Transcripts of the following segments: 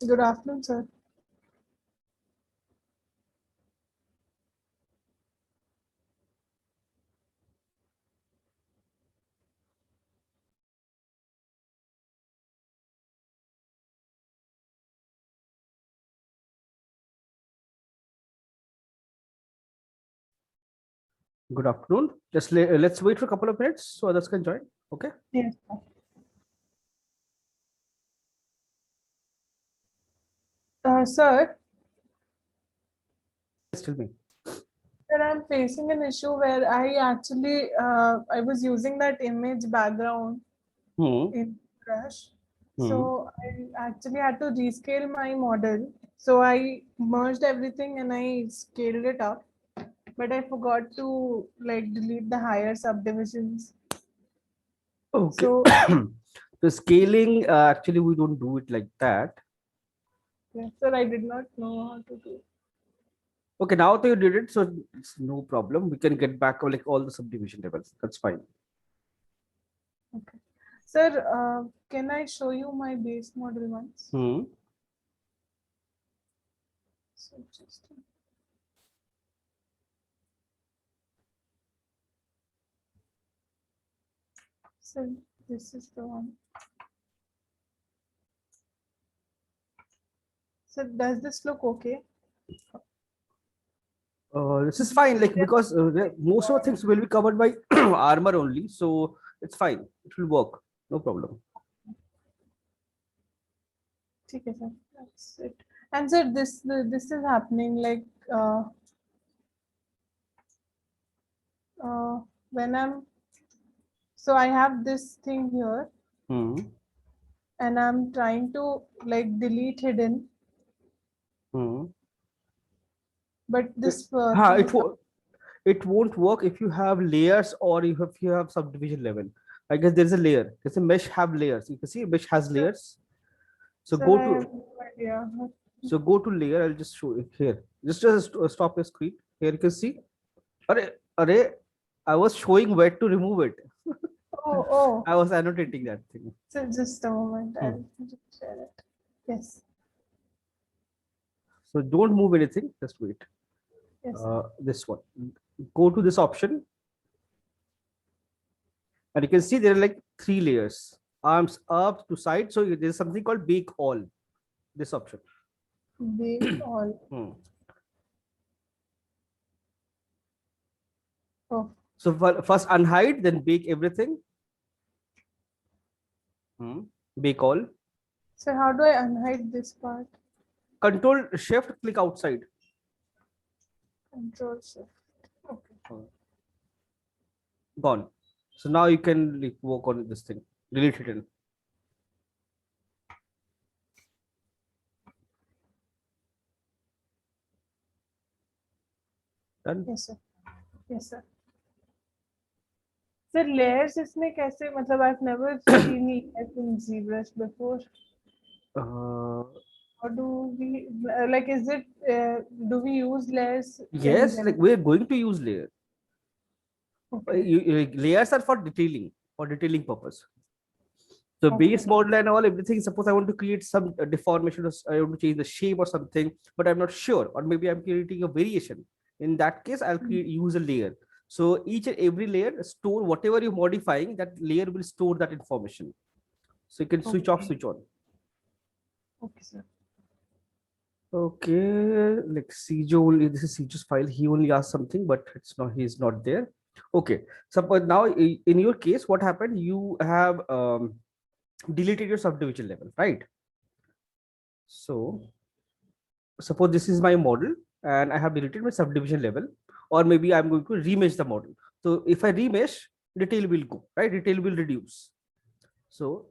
Good afternoon, sir. Good afternoon. Let's wait for a couple of minutes so others can join. Okay. Yes, sir. Sir, Just tell me. sir, I'm facing an issue where I was using that image background Hmm. in Crush. Hmm. So I actually had to rescale my model. So I merged everything and I scaled it up, but I forgot to like delete the higher subdivisions. Okay. So The scaling, actually, we don't do it like that. yes, sir, I did not know how to do. Okay, now that you did it, so it's no problem. We can get back like all the subdivision levels. That's fine. Okay. Sir, can I show you my base model once? Hmm. So just so this is the one. So does this look okay? This is fine, like because most of the things will be covered by armor only, so it's fine. It will work. No problem. Okay, sir. That's it. And sir, this is happening like uh, uh, when I'm so I have this thing here Hmm. and I'm trying to like delete hidden, Hmm. but It, this ha, thing is it, wo- it won't work if you have layers or if you have subdivision level. I guess there's a layer. There's a mesh have layers. You can see mesh has layers. So sir, go I have to no idea. layer. I'll just show it here. Just stop your screen. Here you can see. Array, I was showing where to remove it. Oh, I was annotating that thing. so just a moment. Hmm. I'll just share it. Yes, So don't move anything. Just wait. yes, sir. This one. Go to this option, and you can see there are like three layers. Arms up to side. So there's something called bake all. This option. Bake all. Hmm. Oh, So first unhide, then bake everything. Hmm. Bake all. so how do I unhide this part? Control Shift, click outside. Control Shift. Okay. Gone. So now you can like work on this thing. Delete it. Done. Yes, sir. Yes, sir. Sir, layers इसमें कैसे मतलब I've never seen layers in ZBrush before. Uh, How do we like? Is it do we use layers in yes, like general? we're going to use layer. Okay. Layers are for detailing purpose. So Okay. base model and all everything. Suppose I want to create some deformation, or I want to change the shape or something, but I'm not sure, or maybe I'm creating a variation. In that case, I'll use a layer. So each and every layer store whatever you're modifying. That layer will store that information. So you can switch off, Okay. switch on. Okay, sir. Okay, like Cjo only. This is Cjo's file. He only asked something, but it's not. He's not there. Okay. So but now in your case, what happened? You have deleted your subdivision level, right? So suppose this is my model and I have deleted my subdivision level, or maybe I'm going to remesh the model. So if I remesh, detail will go, right? Detail will reduce. So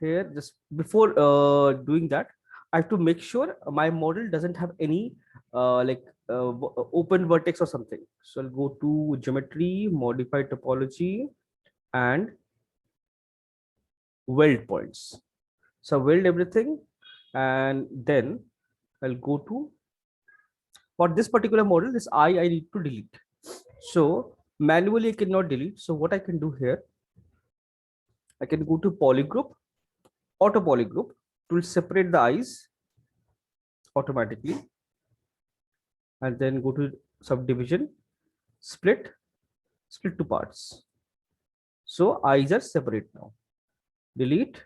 here, just before doing that, I have to make sure my model doesn't have any open vertex or something. So I'll go to geometry, modify topology, and weld points. So weld everything, and then I'll go to, for this particular model, this I need to delete. So manually I cannot delete. So what I can do here, I can go to polygroup, auto polygroup. it will separate the eyes automatically, and then go to subdivision, split to parts. So eyes are separate now. Delete,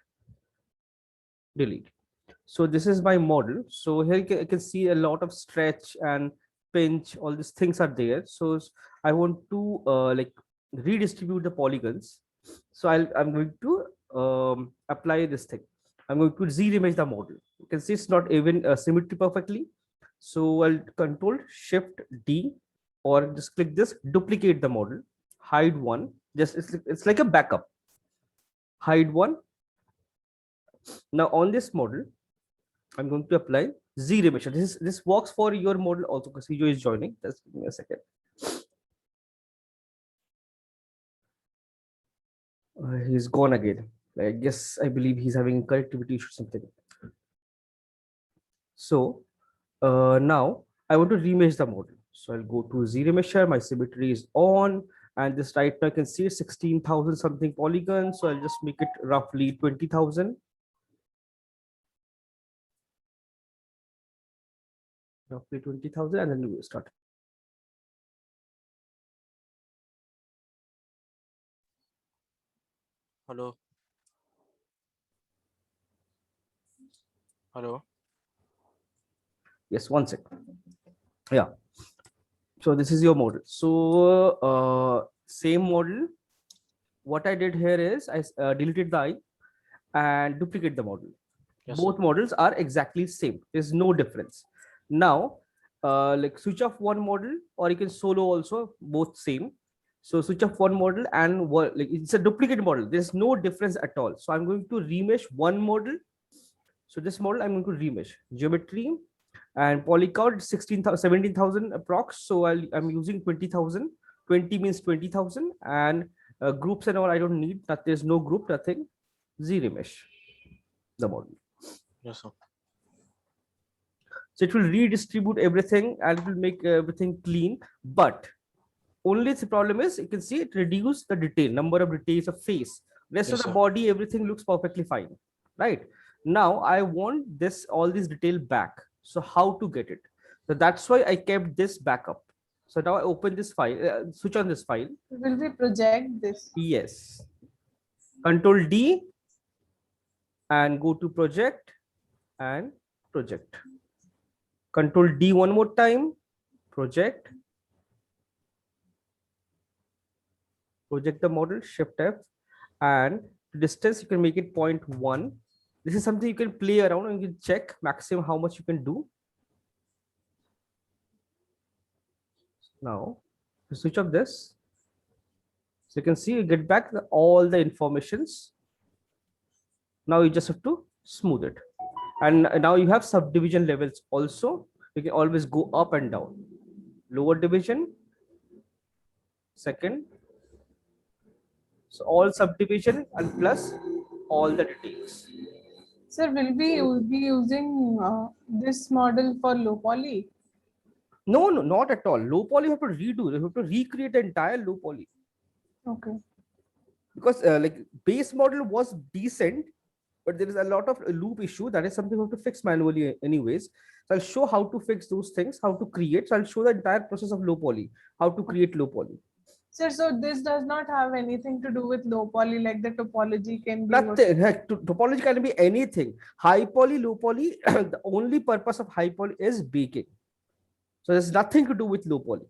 delete. So this is my model. So here you can see a lot of stretch and pinch, all these things are there. So I want to like redistribute the polygons. So I'm going to apply this thing. I'm going to z-image the model. You can see it's not even symmetry perfectly. So I'll control shift D, or just click this, duplicate the model, hide one. Just it's like a backup. Hide one. Now on this model, I'm going to apply z-image. This works for your model also, because Sijo is joining. Just give me a second. He's gone again. I guess, I believe he's having connectivity issue or something. So now I want to remesh the model. So I'll go to z-remesher. My symmetry is on, and this right now I can see 16,000 something polygons. So I'll just make it roughly 20,000. Roughly 20,000, and then we start. Hello. Hello. Yes, one sec. Yeah. So this is your model. So same model. What I did here is I deleted the eye and duplicate the model. Yes, Both models are exactly same. There's no difference. Now, like switch off one model, or you can solo also, both same. So switch off one model and like it's a duplicate model. There's no difference at all. So I'm going to remesh one model. So this model I'm going to remesh. Geometry and poly count 16,000, 17,000 approx. So I'm using 20,000. 20 means 20,000, and groups and all I don't need. That there's no group, nothing. Z-remesh the model. yes, sir. So it will redistribute everything and it will make everything clean. But only the problem is, you can see it reduce the detail, number of details of face. Rest Yes, of the sir. body, everything looks perfectly fine, right? Now I want this, all this detail back. So how to get it? So that's why I kept this backup. So now I open this file, switch on this file. Will we project this? Yes. Control D and go to project and project. Control D one more time, project. Project the model, shift F, and distance you can make it 0.1. This is something you can play around and you can check maximum how much you can do. Now switch off this. So you can see you get back all the informations. Now you just have to smooth it. And now you have subdivision levels also. You can always go up and down. Lower division, second. So all subdivision and plus all the details. Sir, will we be using this model for low poly? No, not at all. Low poly you have to redo. You have to recreate the entire low poly. Okay. Because like base model was decent, but there is a lot of loop issue. That is something we have to fix manually anyways. So I'll show how to fix those things, how to create. So I'll show the entire process of low poly, how to create low poly. Sir, so this does not have anything to do with low poly, like the topology can be. Nothing. Heck, topology can be anything. High poly, low poly, the only purpose of high poly is baking. So there's nothing to do with low poly.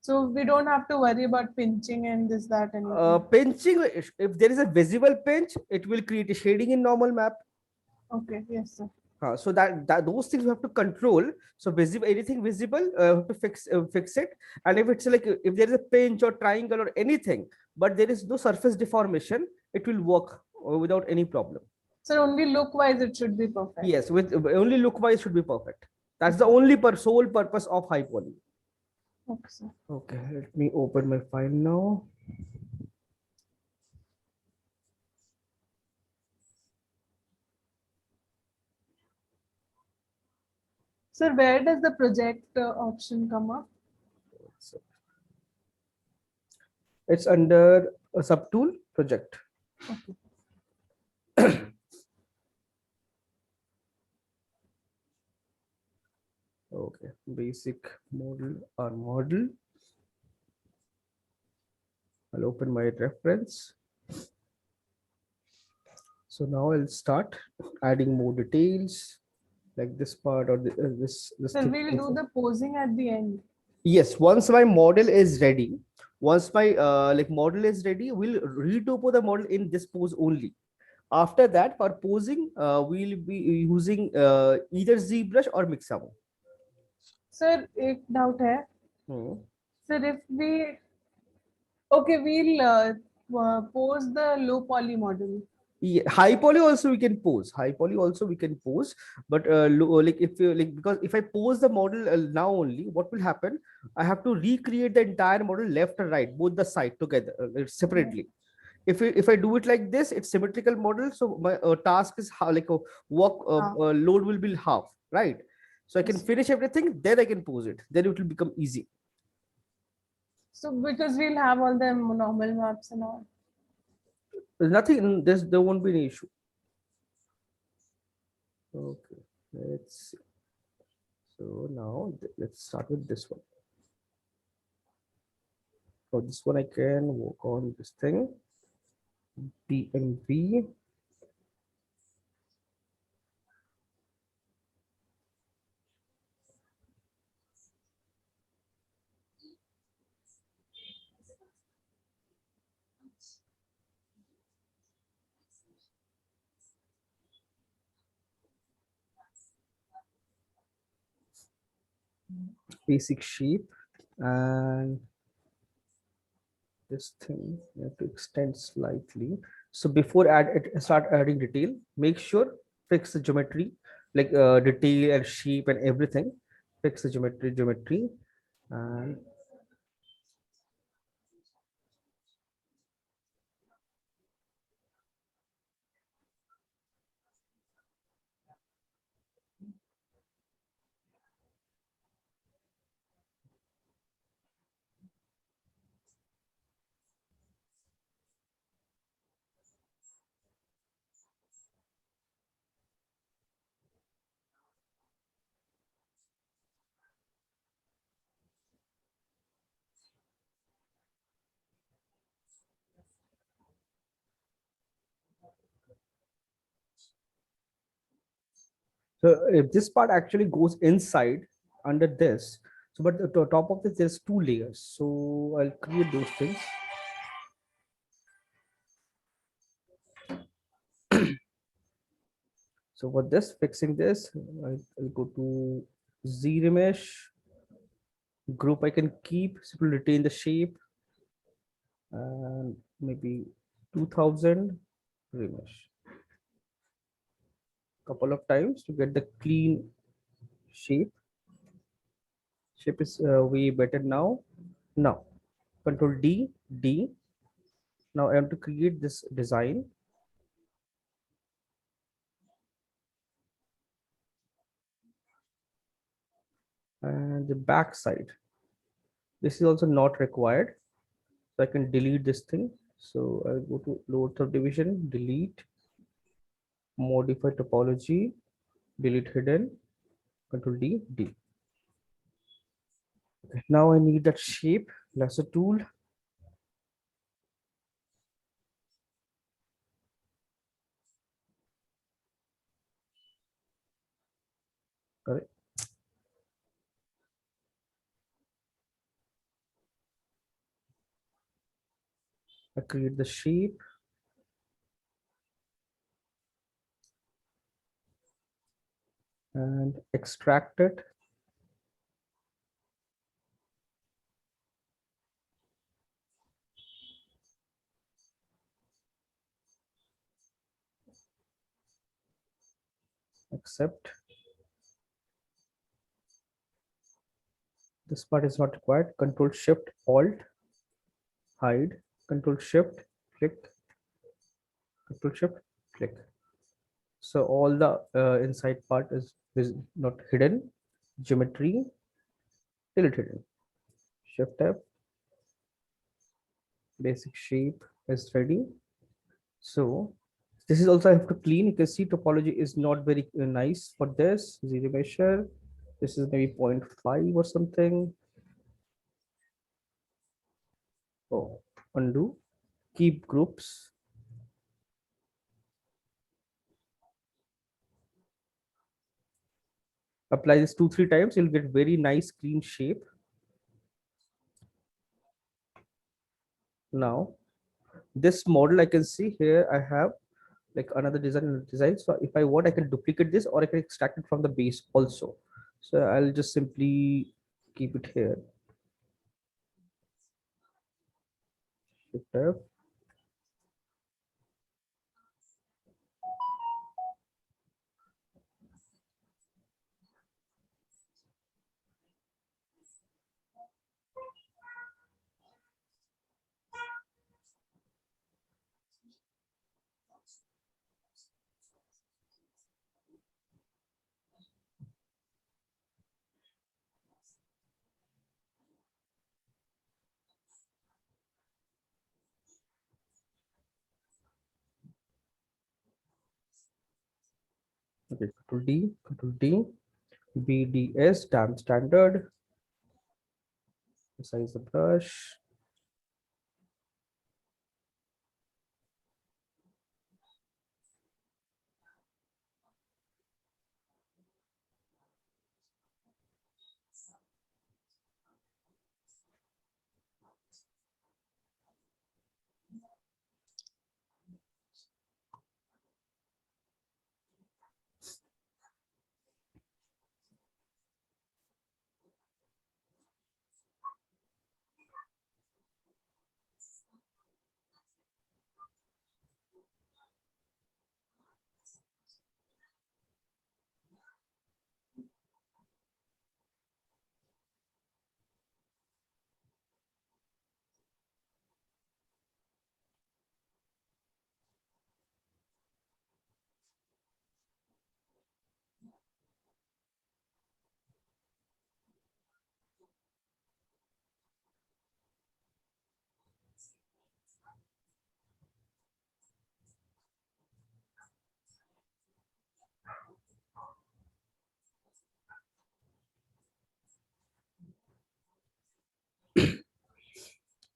So we don't have to worry about pinching and this, that, and Pinching, if there is a visible pinch, it will create a shading in normal map. okay, yes, sir. So that those things we have to control. So visible, anything visible, have to fix it. And if it's like, if there is a pinch or triangle or anything, but there is no surface deformation, it will work without any problem. So only look wise it should be perfect. Yes, with only look wise should be perfect. That's the only sole purpose of high poly. Okay, sir. Okay, let me open my file now. Sir, where does the project option come up? It's under a subtool project. Okay. basic model or model. I'll open my reference. So now I'll start adding more details like this part or this So thing. we'll do the posing at the end. Yes, once my model is ready, once my like model is ready, we'll retopo the model in this pose only. After that, for posing, we'll be using either ZBrush or Mixamo. Sir, एक doubt है. Hmm. Sir, if we we'll pose the low poly model. Yeah, high poly also we can pose. High poly also we can pose, but like if you like, because if I pose the model now only, what will happen? I have to recreate the entire model left and right, both the side together separately. If I do it like this, it's symmetrical model, so my task is how like a work load will be half, right? So I can finish everything, then I can pose it, then it will become easy. So because we'll have all the normal maps and all. There's nothing, there won't be any issue. Okay, let's see. So now let's start with this one. For this one, I can work on this thing, DMV. Basic shape, and this thing you have to extend slightly. So before start adding detail, make sure fix the geometry, like detail and shape and everything. Fix the geometry, and so if this part actually goes inside under this, so but the top of this there's two layers, so I'll create those things. So for this, fixing this, I'll go to ZRemesh group. I can keep, simply retain the shape, and maybe 2000 remesh. Couple of times to get the clean shape. Shape is way better now. Now, Control D, D. Now I have to create this design. And the back side. This is also not required. So I can delete this thing. So I'll go to lower third division, delete, modify topology, delete hidden, Control D, D. Okay, now I need that shape, lasso tool. Correct. I create the shape. And extract it. Accept. This part is not required. Control Shift Alt, hide. Control Shift, click. Control Shift, click. So all the inside part is not hidden. Geometry, delete hidden. Shift F. Basic shape is ready. So this is also I have to clean. You can see topology is not very nice for this. Zero measure. This is maybe 0.5 or something. Oh, undo, keep groups. Apply this 2-3 times, you'll get very nice clean shape. Now this model, I can see here I have like another design. So if I want, I can duplicate this or I can extract it from the base also. So I'll just simply keep it here. Shift F. Okay, Control D, BDS, damn standard. Size the brush.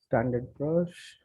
Standard brush.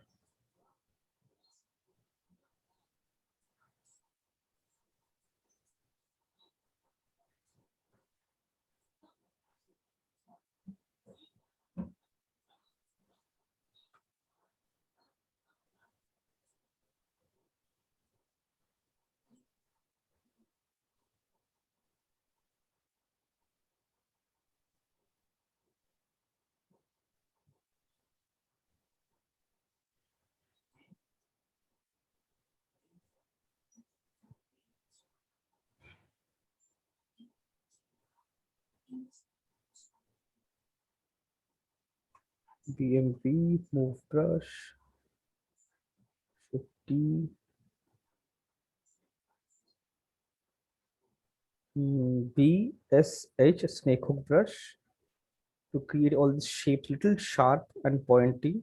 BMV, move brush. Shift D. BSH, snake hook brush, to create all these shapes, little sharp and pointy.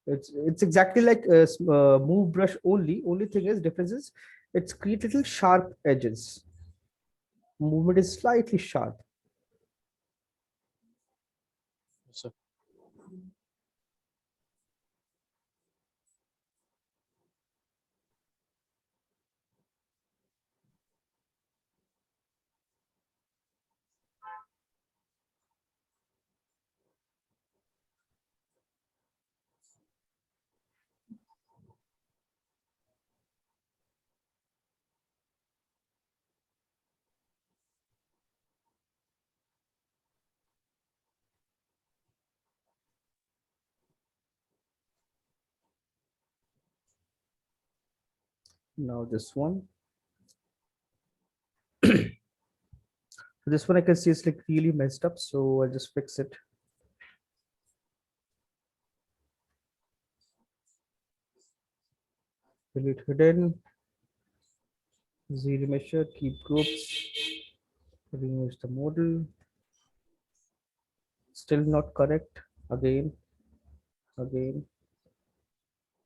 It's exactly like a move brush only. Only thing is difference is it's create little sharp edges. Movement is slightly sharp. So Now this one. This one I can see it's like really messed up, so I'll just fix it. Delete hidden. Zero measure, keep groups. Remove the model. Still not correct. Again.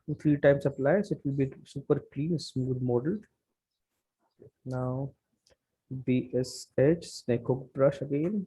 2-3 times apply, so it will be super clean, smooth model. Now BSH, snake hook brush again.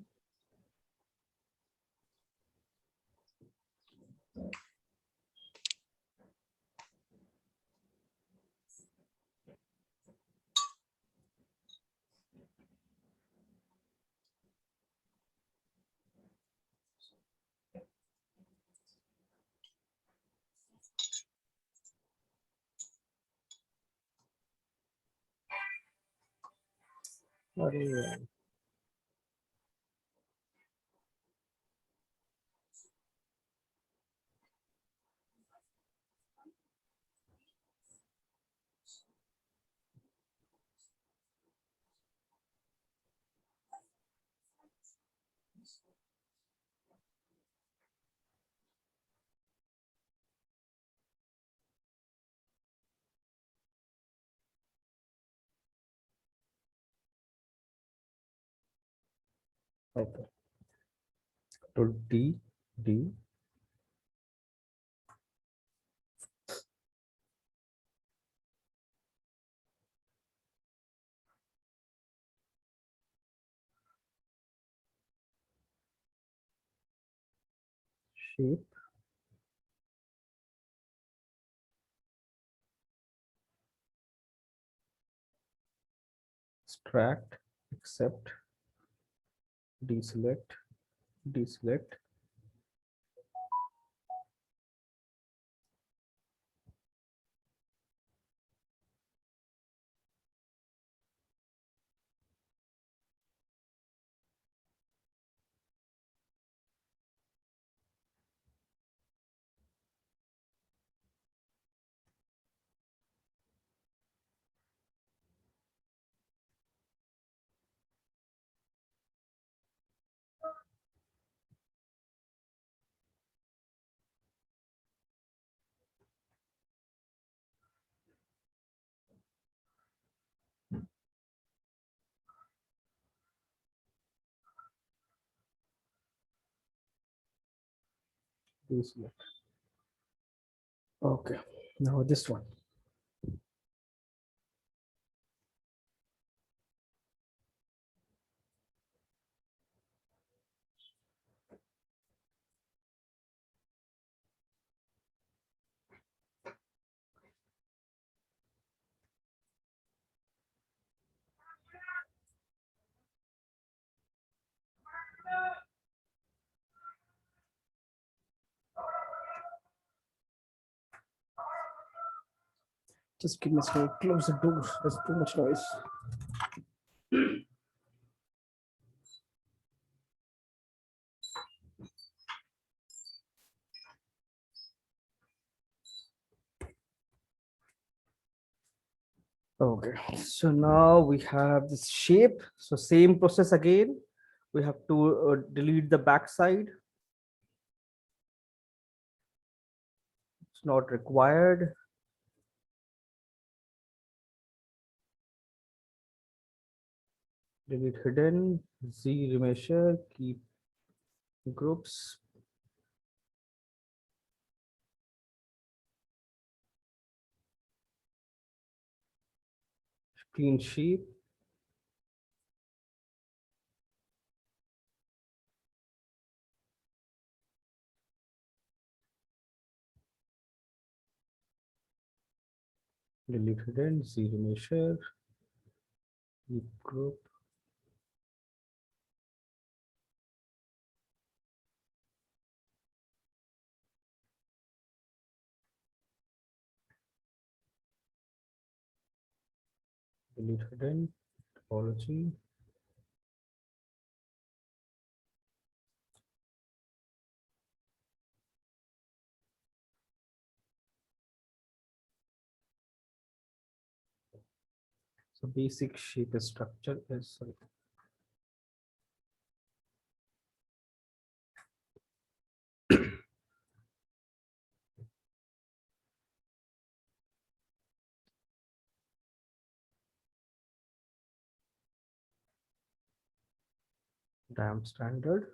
Okay. To D. Shape. Extract, accept, deselect, deselect. Deselect. Okay. Now this one. Just give me a second. Close the door. There's too much noise. Okay, so now we have this shape. So same process again. We have to delete the backside. It's not required. Delete hidden, Z remesher, keep groups. Clean shape. Delete hidden, Z remesher, keep group. Delete hidden, topology. So basic shape structure is sorry. Damn standard.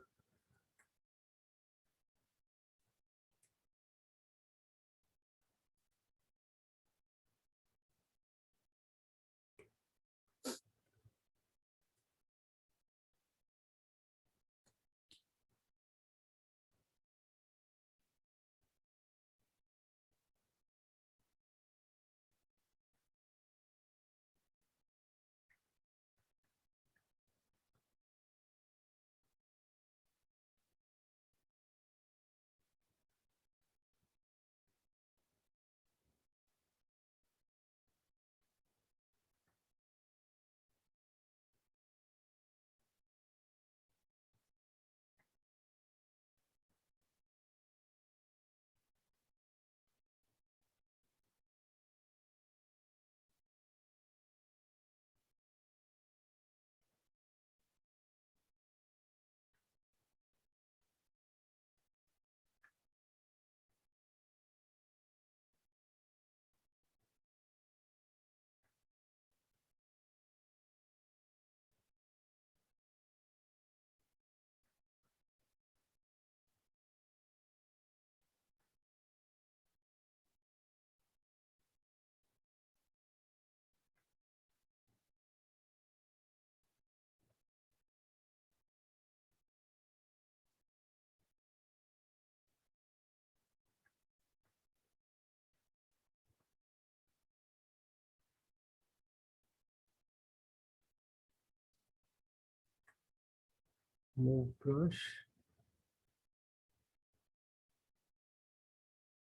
Move brush,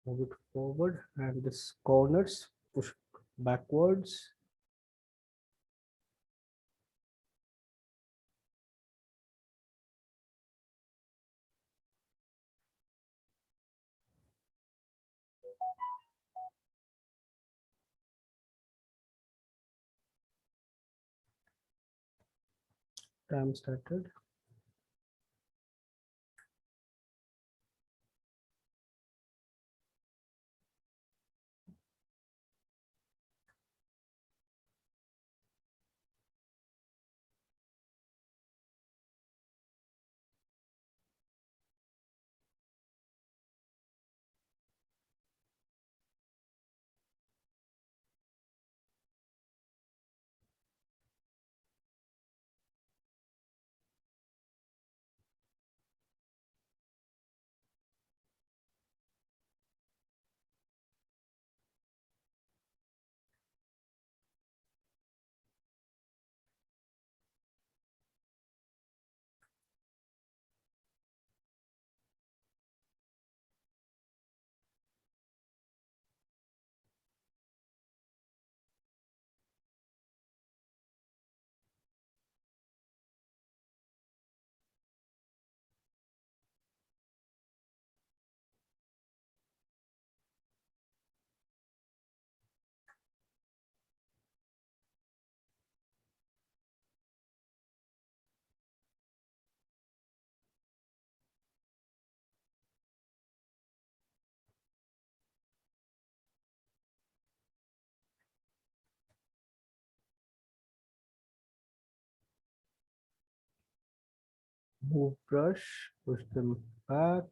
move it forward, and this corners push backwards. Time started. Move brush, push them back.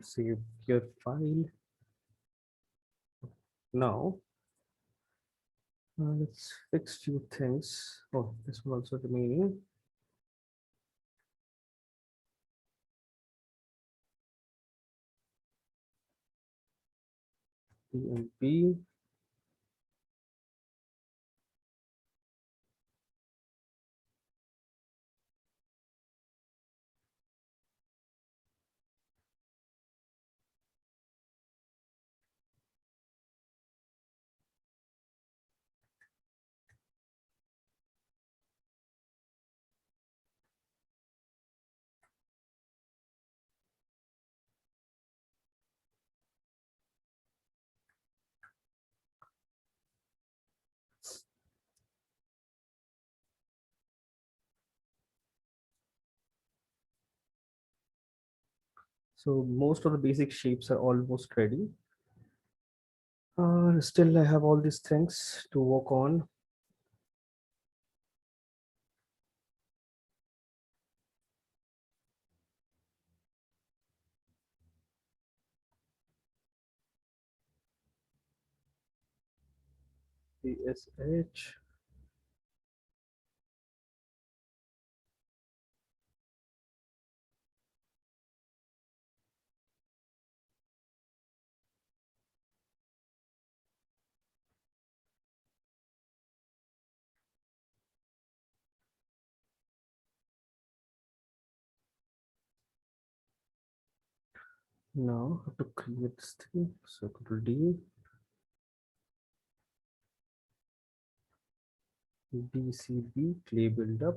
Save your file. Now, let's fix few things. Oh, this one also remaining. PMP. So most of the basic shapes are almost ready. Still, I have all these things to work on. PSH. Now I have to create this thing. So Control D, DCB clay buildup.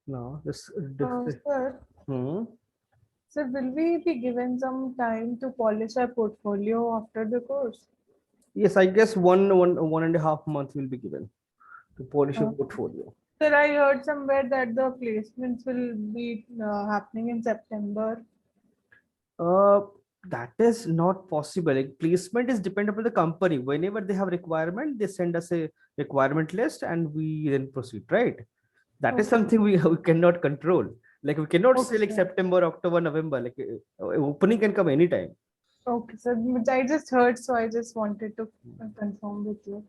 Now this Sir, hmm. sir, will we be given some time to polish our portfolio after the course? Yes, I guess 1.5 months will be given to polish your Uh, portfolio. Sir, I heard somewhere that the placements will be happening in September. Uh, that is not possible. Like, placement is dependent upon the company. Whenever they have requirement, they send us a requirement list and we then proceed, right? That is Okay. something we cannot control. Like we cannot Okay, say like sir. September, October, November. Like opening can come anytime. Okay, sir. Which I just heard, so I just wanted to confirm with you.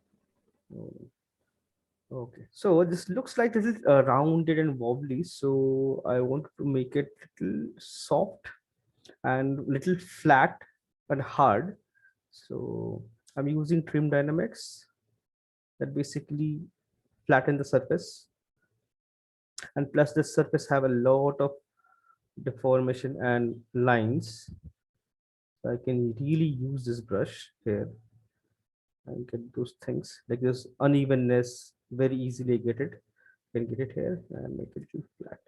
Oh, okay, so this looks like this is rounded and wobbly. So I want to make it little soft and little flat and hard. So I'm using trim dynamics that basically flatten the surface, and plus this surface have a lot of deformation and lines. So I can really use this brush here and get those things like this unevenness very easily. Get it, can get it here and make it too flat.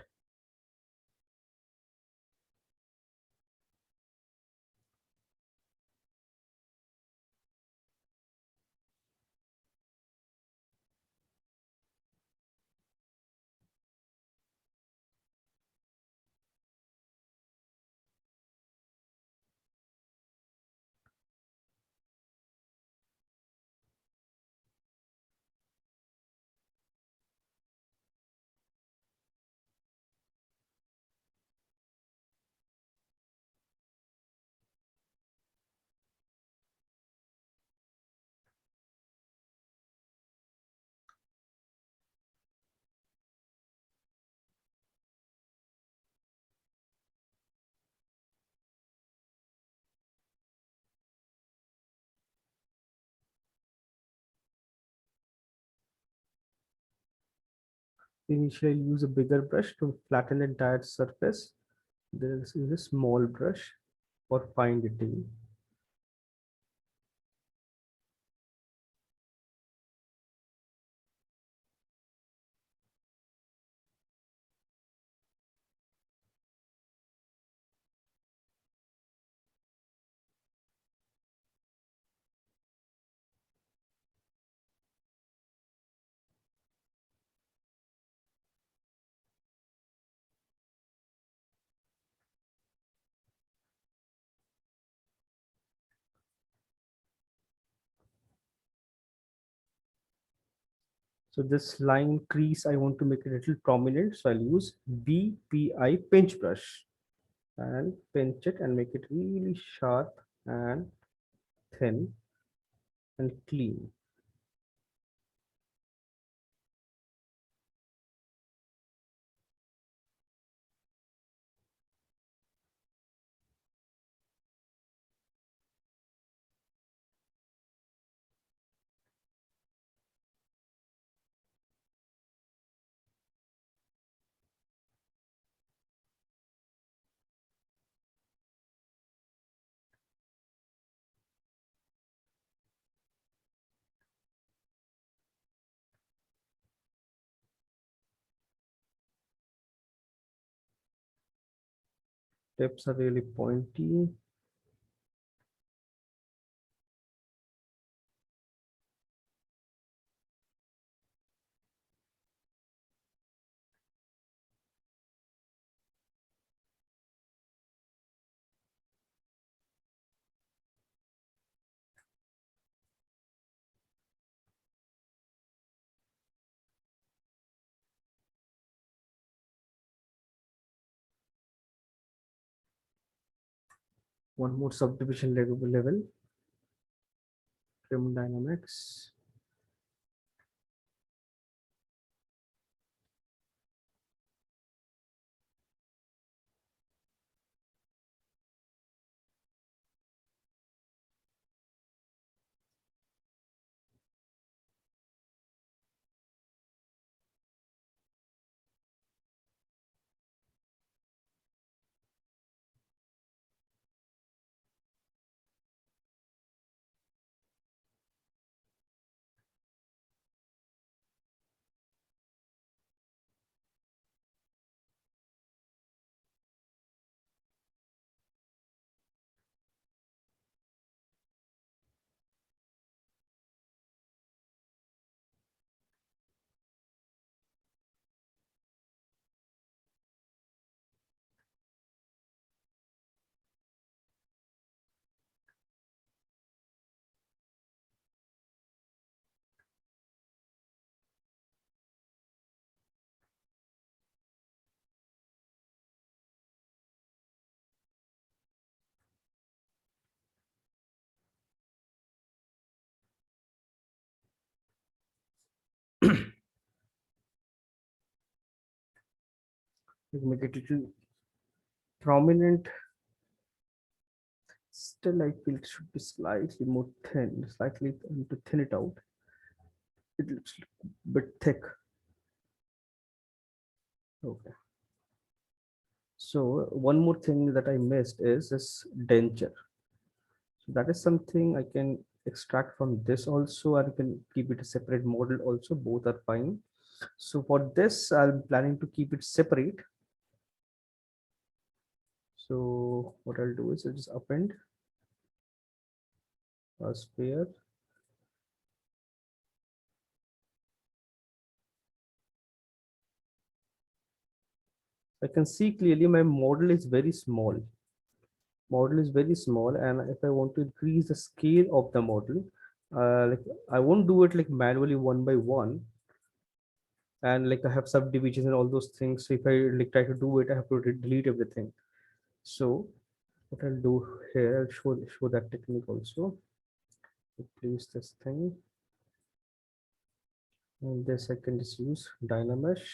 Initially, I'll use a bigger brush to flatten the entire surface. This is a small brush for fine detailing. So this line crease, I want to make it a little prominent. So I'll use BPI pinch brush and pinch it and make it really sharp and thin and clean. Tips are really pointy. One more subdivision level, thermodynamics. Make it little prominent. Still, I feel it should be slightly more thin, slightly to thin it out. It looks a bit thick. Okay. So one more thing that I missed is this denture. So that is something I can extract from this also, and I can keep it a separate model also. Both are fine. So for this, I'm planning to keep it separate. So what I'll do is I'll just append a sphere. I can see clearly my model is very small. Model is very small, and if I want to increase the scale of the model, like I won't do it like manually one by one, and like I have subdivisions and all those things. So if I like try to do it, I have to delete everything. So what I'll do here, I'll show that technique also. Place this thing, and this I can just use Dynamesh.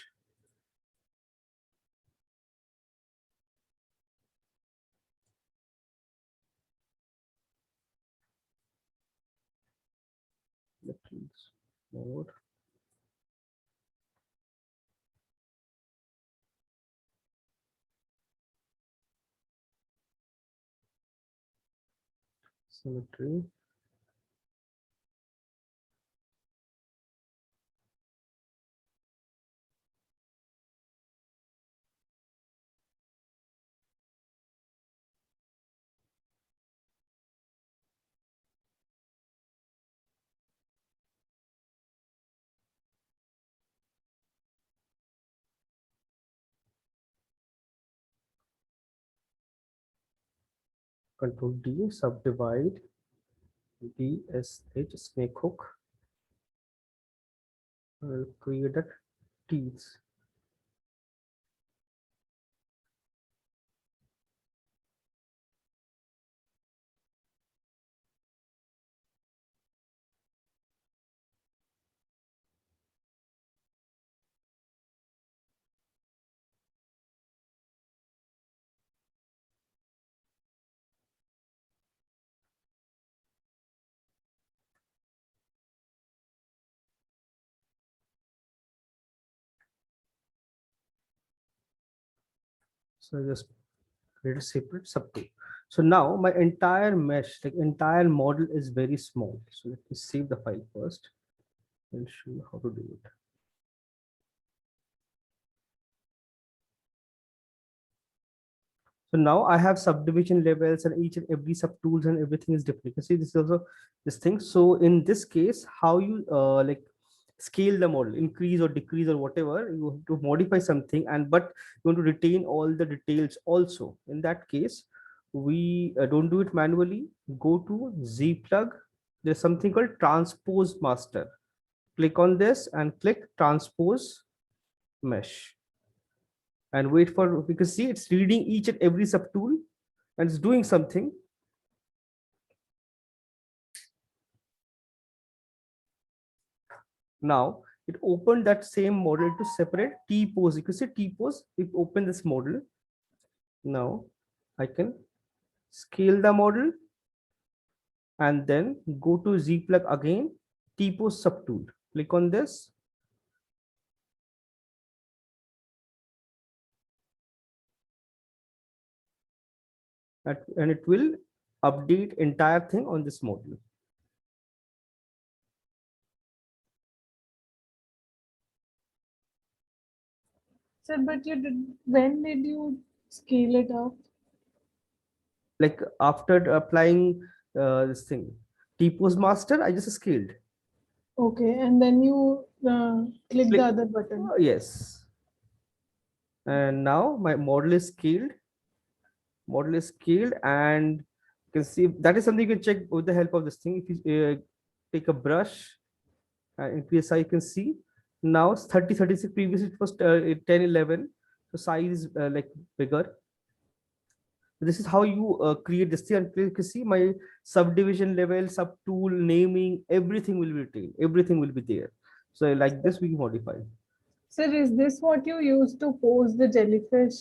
More. Symmetry. Control D, subdivide, DSH, snake hook. I'll create a teeth. So I just create a separate subtool. So now my entire mesh, like entire model is very small. So let me save the file first and show you how to do it. So now I have subdivision levels, and each and every subtools and everything is different. You can see this is also this thing. So in this case, how you like scale the model, increase or decrease or whatever, you have to modify something, and but you want to retain all the details also. In that case, we don't do it manually. Go to Z plug. There's something called transpose master. Click on this and click transpose mesh, and wait for, we can see it's reading each and every subtool and it's doing something. Now it opened that same model to separate T pose. You can see T pose. If open this model, now I can scale the model and then go to Z plug again, T pose subtool. Click on this. And it will update entire thing on this model. Sir, but when did you scale it up? Like after applying this thing, T-pose master, I just scaled. Okay, and then you click the other button. Yes. And now my model is scaled. Model is scaled, and you can see that is something you can check with the help of this thing. If you take a brush and increase size, you can see now it's 30, 36. Previously it was 10, 11. So size is like bigger. This is how you create this thing, and you can see my subdivision level, subtool, naming, everything will be retained, everything will be there. So like this we modify. Sir, is this what you use to pose the jellyfish?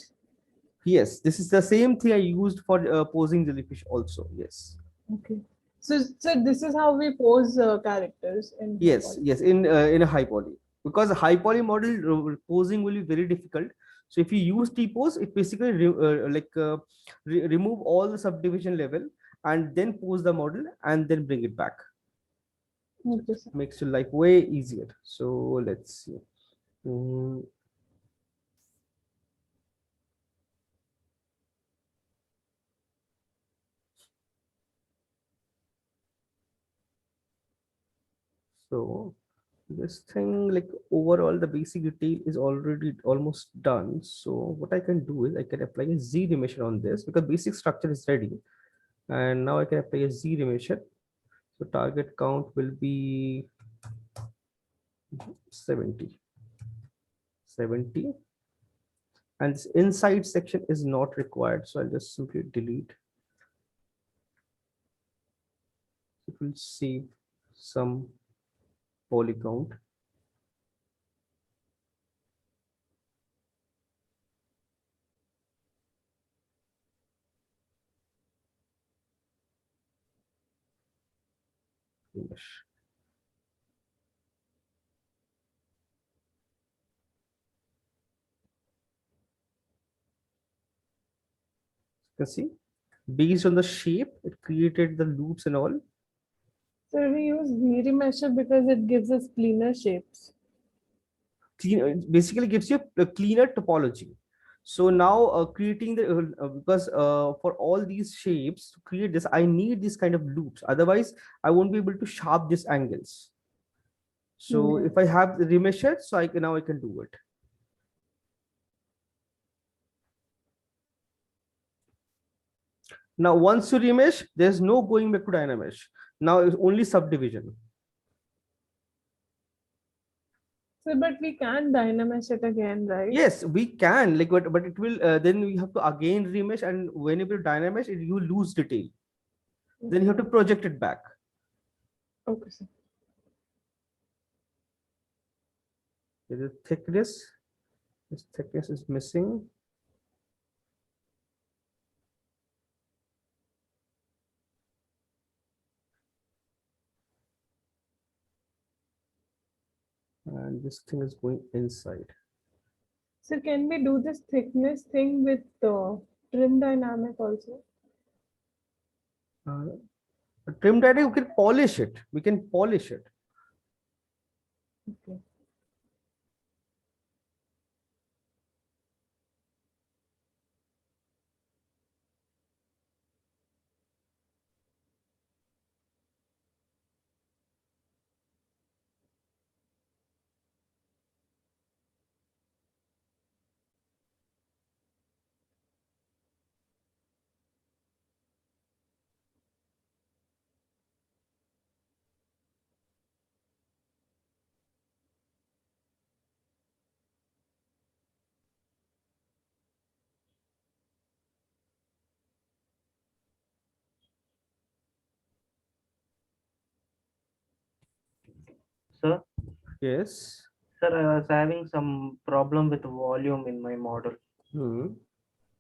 Yes, this is the same thing I used for posing jellyfish also. Yes. Okay. So, this is how we pose characters in Yes, Hyperpoly. yes, in a high poly, because a high poly model posing will be very difficult. So if you use T pose, it basically remove all the subdivision level and then pose the model and then bring it back. Okay, sir. Makes your life way easier. So let's see. Mm, so this thing, like overall the basic detail is already almost done. So what I can do is I can apply a Z remission on this because basic structure is ready, and now I can apply a Z remission. So target count will be 70, and this inside section is not required. So I'll just simply delete. It will save some poly count. Finish. You can see based on the shape, it created the loops and all. So we use V-Remesher because it gives us cleaner shapes. Basically gives you a cleaner topology. So now creating the because for all these shapes to create this, I need this kind of loops. Otherwise, I won't be able to sharp these angles. So Yeah. if I have the remesher, so I can now I can do it. Now once you remesh, there's no going back to Dynamesh. Now it's only subdivision. So, but we can Dynamesh it again, right? Yes, we can, like, but it will then we have to again remesh, and whenever you Dynamesh, you lose detail. Then you have to project it back. Okay, sir. The thickness, this thickness is missing. And this thing is going inside. So can we do this thickness thing with trim dynamic also? Uh, Trim data, you can polish it. We can polish it. Okay. Yes. Sir, I was having some problem with volume in my model. Hmm.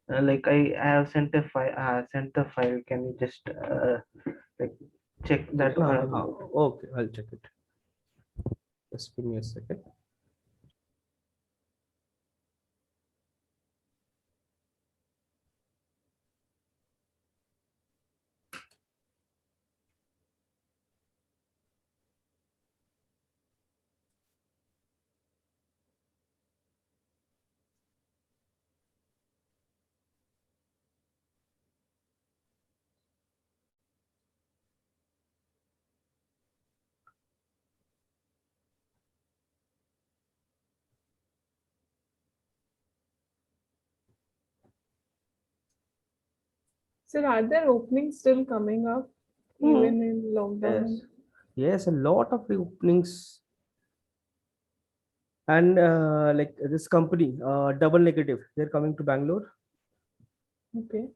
Like I have sent a file, sent the file. Can you just like check that? Okay, I'll check it. Just give me a second. Sir, are there openings still coming up even in lockdown? Yes. Yes, a lot of openings. And like this company, Double Negative, they're coming to Bangalore. Okay.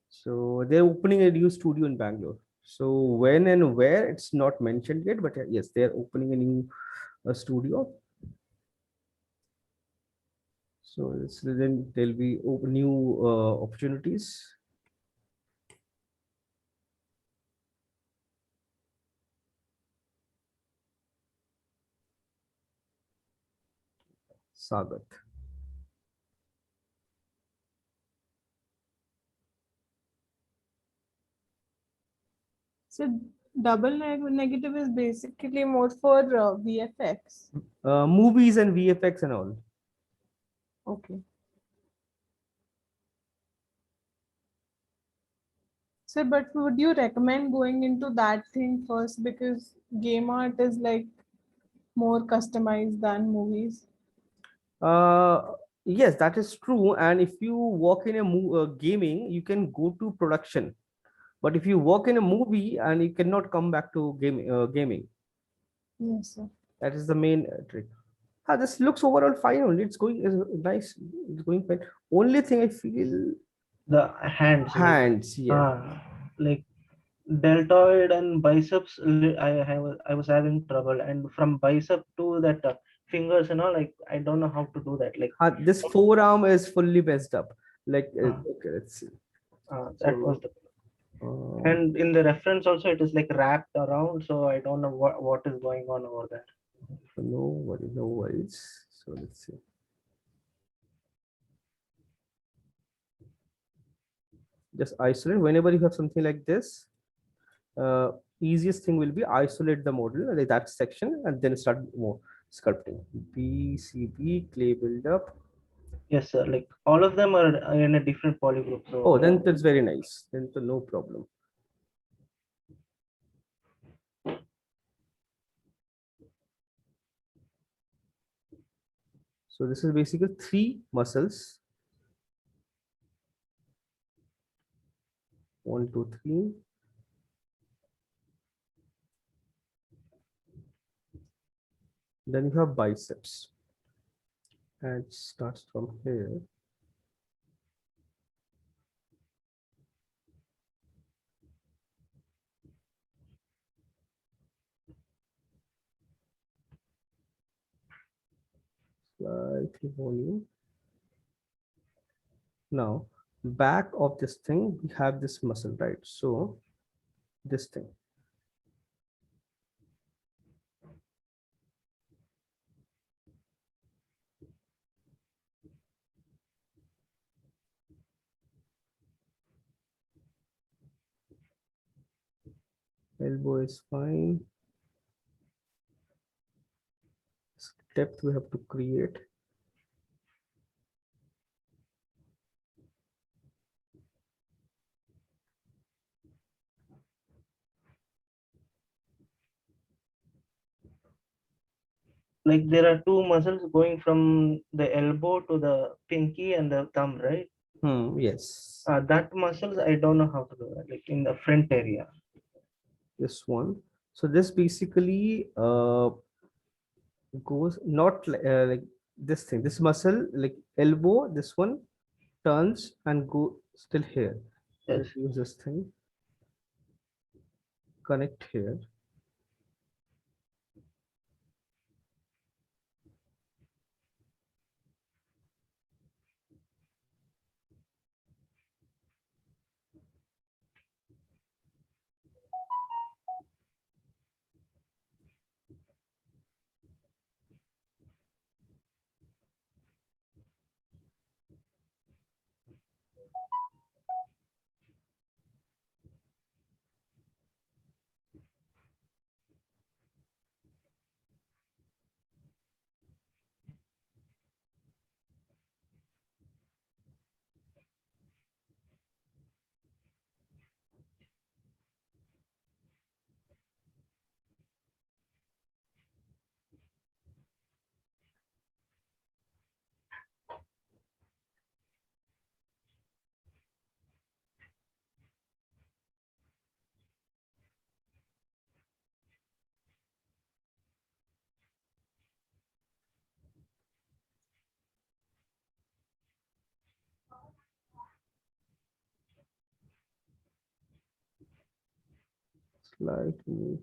So they're opening a new studio in Bangalore. So when and where it's not mentioned yet, but yes, they're opening a new studio. So then there'll be new opportunities. Sagat. So negative is basically more for VFX. Movies and VFX and all. Okay. So, but would you recommend going into that thing first because game art is like more customized than movies? Uh, yes, that is true. And if you work in a gaming, you can go to production. But if you work in a movie and you cannot come back to gaming, Yes, sir. that is the main trick. This looks overall fine only. It's going is nice. It's going fine. Only thing I feel The hands, hands. Yes. like deltoid and biceps. I was having trouble, and from bicep to that fingers and all, like I don't know how to do that. Like This forearm is fully messed up. Like uh, okay, let's see. that was So the. uh, And in the reference also, it is like wrapped around, so I don't know what is going on over there. no worries. So let's see. Just isolate whenever you have something like this. Easiest thing will be isolate the model, like that section, and then start more sculpting. BCB clay build up. Yes, sir. Like all of them are in a different polygroup. Oh, So then that's very nice. Then no problem. So this is basically 3 muscles. 1, 2, 3. Then you have biceps. And it starts from here. Slightly volume. Now, back of this thing, we have this muscle, right? So this thing. Elbow is fine. Depth we have to create. like there are two muscles going from the elbow to the pinky and the thumb, right? Yes. That muscles I don't know how to do that. Like in the front area. This one. So this basically goes not like this thing. This muscle, like elbow, this one turns and go still here. So Yes. let's use this thing. Connect here. slightly move.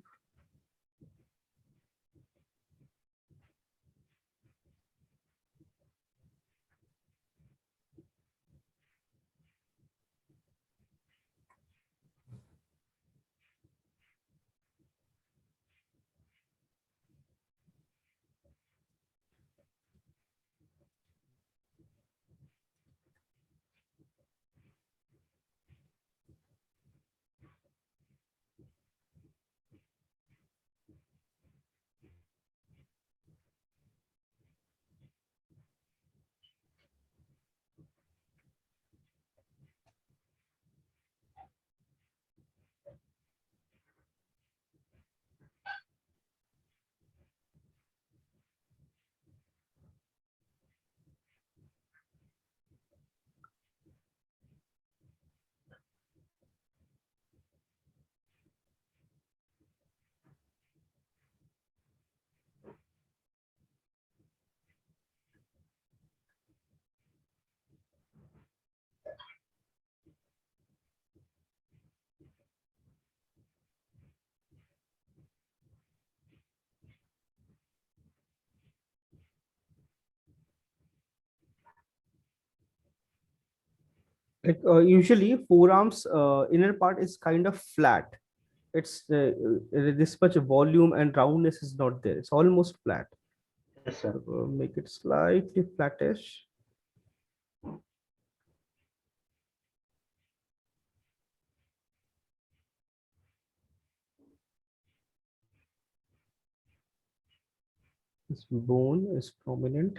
Like usually forearms inner part is kind of flat. It's this much volume and roundness is not there. It's almost flat. Yes, sir. Make it slightly flattish. This bone is prominent.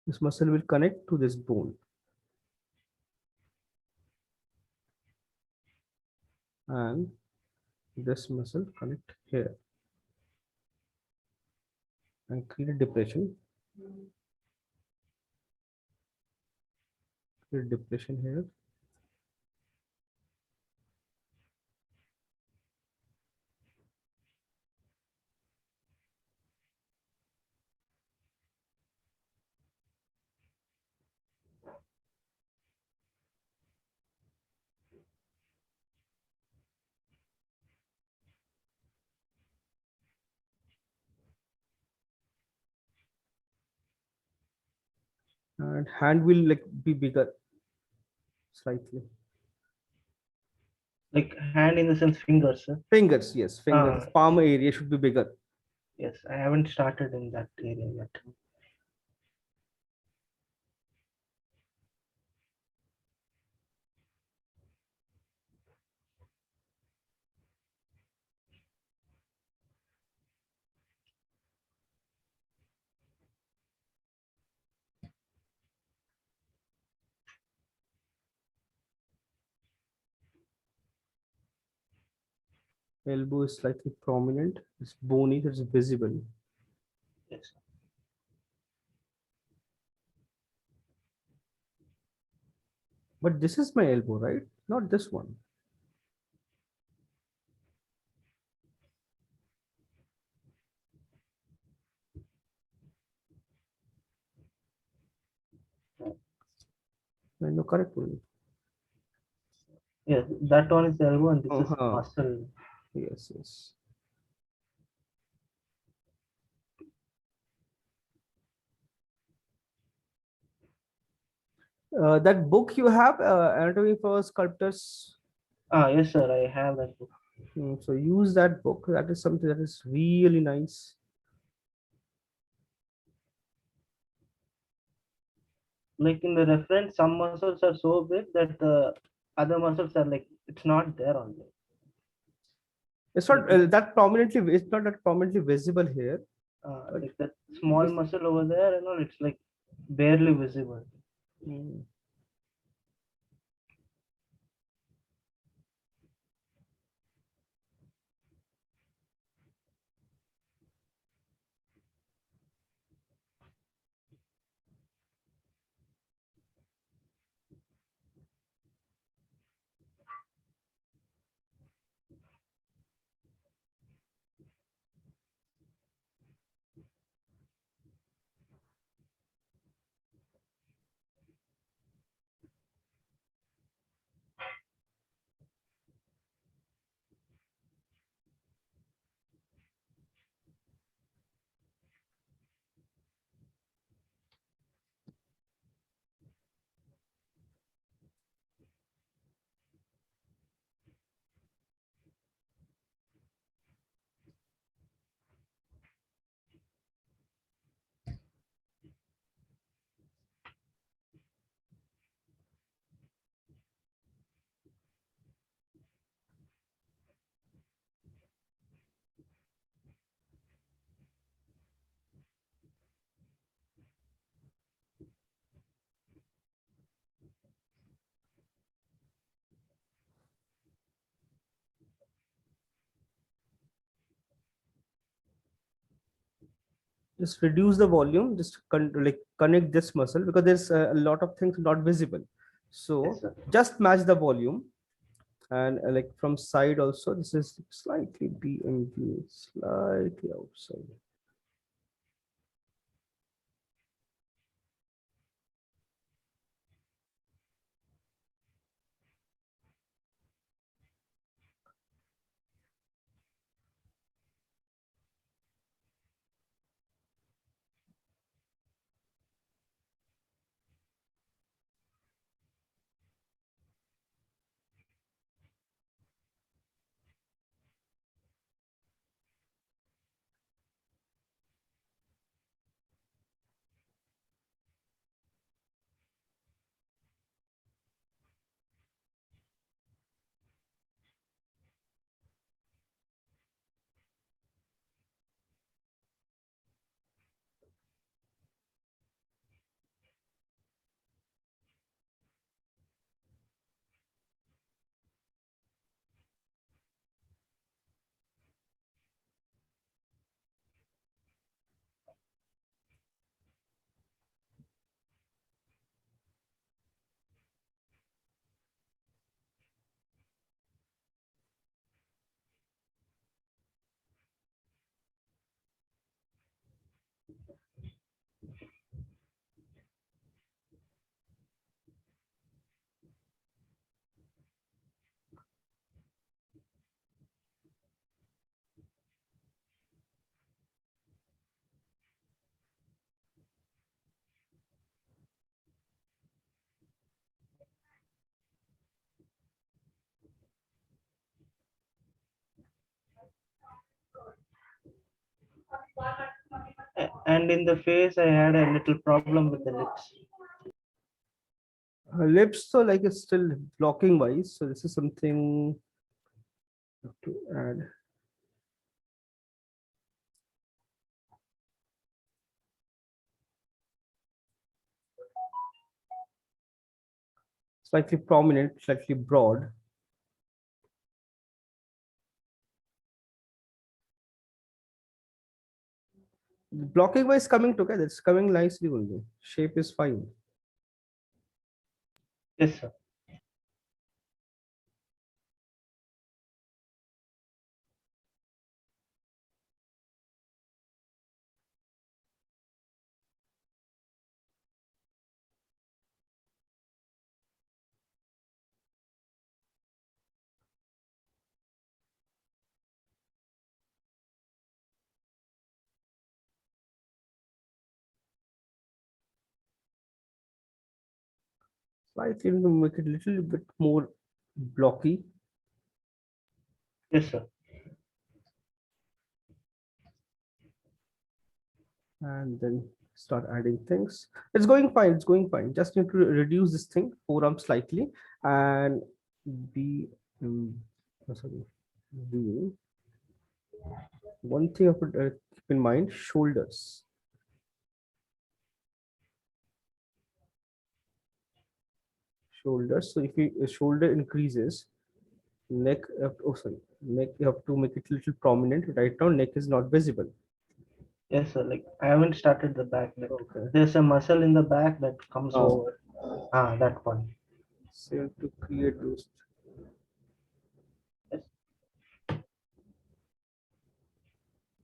This muscle will connect to this bone. And this muscle connect here and create a depression. Create depression here. And hand will like be bigger slightly. Like hand in the sense fingers, sir. Fingers, yes, fingers. Palm area should be bigger. Yes, I haven't started in that area yet. Elbow is slightly prominent. It's bony, it's visible. Yes. But this is my elbow, right? Not this one. I know, correct one. Yes, that one is the elbow and this is Uh-huh. muscle. Yes, yes. That book you have, Anatomy for Sculptors. Yes, sir, I have that book. So use that book. That is something that is really nice. Like in the reference, some muscles are so big that the other muscles are like, it's not there on there. It's not that prominently. It's not that prominently visible here. Like that small muscle over there and all, it's like barely visible. Mm. just reduce the volume, just like connect this muscle because there's a lot of things not visible. So Yes, sir. just match the volume, and like from side also, this is slightly BMP, slightly outside. And in the face, I had a little problem with the lips. Lips, so like it's still blocking wise, so this is something to add. Slightly prominent, slightly broad. Blocking wise coming together, it's coming nicely only. Shape is fine. Yes, sir. Slightly to make it a little bit more blocky, Yes, sir. and then start adding things. It's going fine. It's going fine. Just need to reduce this thing, forearm slightly, and be sorry. The one thing I put keep in mind: shoulders. Shoulders. So if you shoulder increases, neck. Oh, sorry. Neck. You have to make it a little prominent. Right now, neck is not visible. Yes, sir. Like I haven't started the back neck. Okay. There's a muscle in the back that comes Oh. over. Ah, that one. So you have to create those. Yes.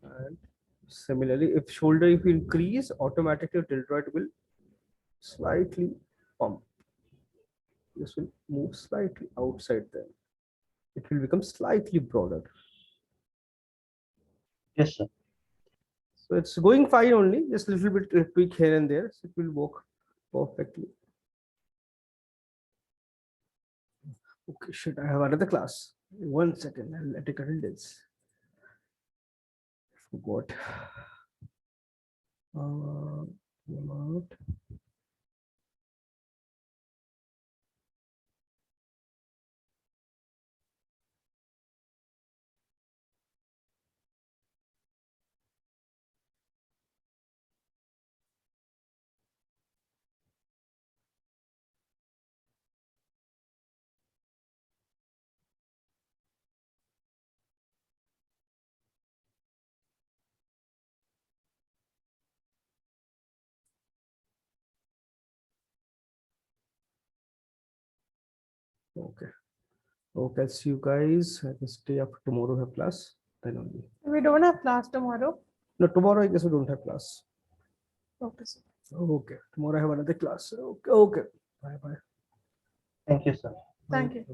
And similarly, if shoulder if you increase, automatically deltoid will slightly pump. This will move slightly outside then. It will become slightly broader. Yes, sir. So it's going fine only, just a little bit tweak here and there. So it will work perfectly. Okay, should I have another class? 1 second, I'll take attendance. Forgot. Out. Okay. Okay, I'll see you guys this day after tomorrow. We have class. Then only. We don't have class tomorrow. No, tomorrow I guess we don't have class. Okay, sir. Okay. Tomorrow I have another class. Okay. Okay. Bye bye. Thank you, sir. Thank you.